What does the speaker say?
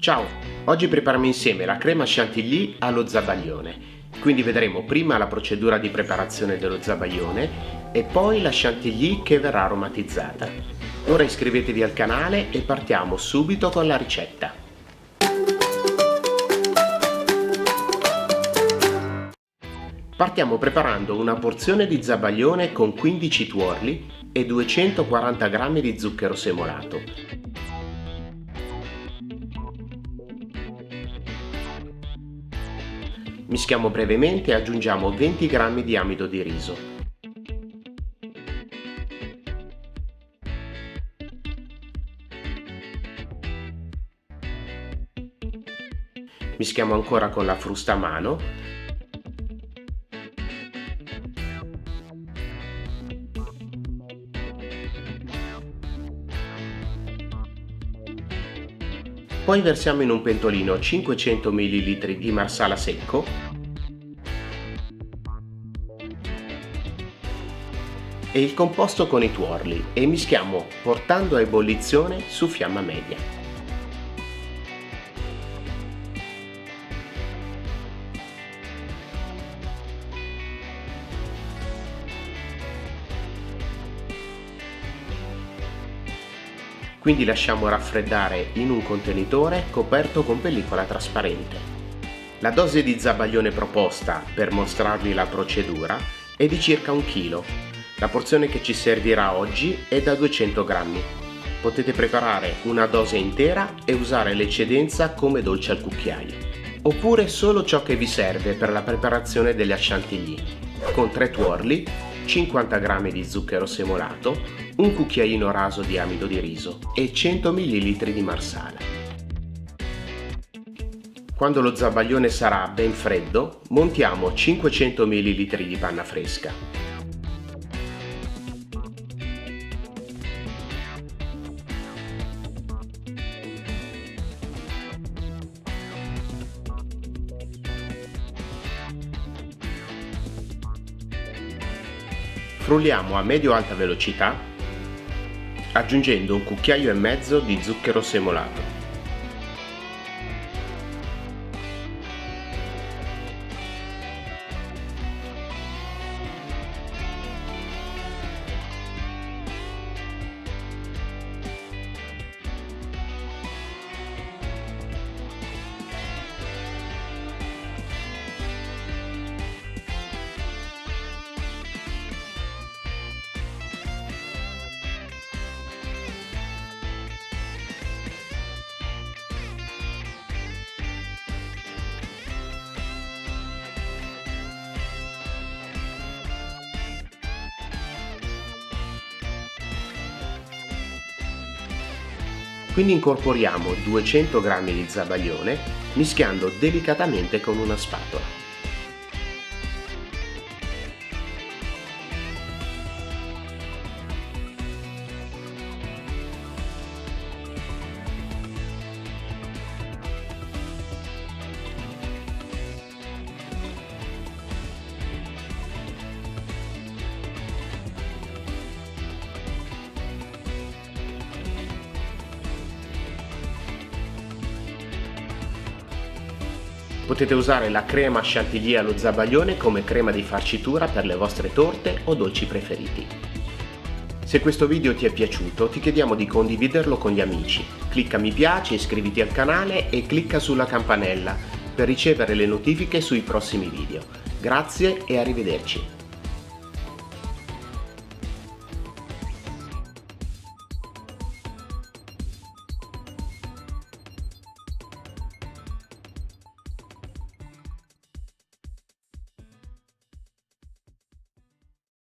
Ciao, oggi prepariamo insieme la crema chantilly allo zabaglione. Quindi vedremo prima la procedura di preparazione dello zabaglione e poi la chantilly che verrà aromatizzata. Ora iscrivetevi al canale e partiamo subito con la ricetta. Partiamo preparando una porzione di zabaglione con 15 tuorli e 240 g di zucchero semolato. Mischiamo brevemente e aggiungiamo 20 g di amido di riso. Mischiamo ancora con la frusta a mano. Poi versiamo in un pentolino 500 ml di marsala secco e il composto con i tuorli e mischiamo portando a ebollizione su fiamma media. Quindi lasciamo raffreddare in un contenitore coperto con pellicola trasparente. La dose di zabaglione proposta, per mostrarvi la procedura, è di circa 1 kg. La porzione che ci servirà oggi è da 200 g. Potete preparare una dose intera e usare l'eccedenza come dolce al cucchiaio. Oppure solo ciò che vi serve per la preparazione delle chantilly, con 3 tuorli, 50 g di zucchero semolato, un cucchiaino raso di amido di riso e 100 ml di marsala. Quando lo zabaglione sarà ben freddo, montiamo 500 ml di panna fresca. Frulliamo a medio-alta velocità, aggiungendo 1,5 cucchiai di zucchero semolato. Quindi incorporiamo 200 g di zabaglione mischiando delicatamente con una spatola. Potete usare la crema chantilly allo zabaglione come crema di farcitura per le vostre torte o dolci preferiti. Se questo video ti è piaciuto, ti chiediamo di condividerlo con gli amici. Clicca mi piace, iscriviti al canale e clicca sulla campanella per ricevere le notifiche sui prossimi video. Grazie e arrivederci.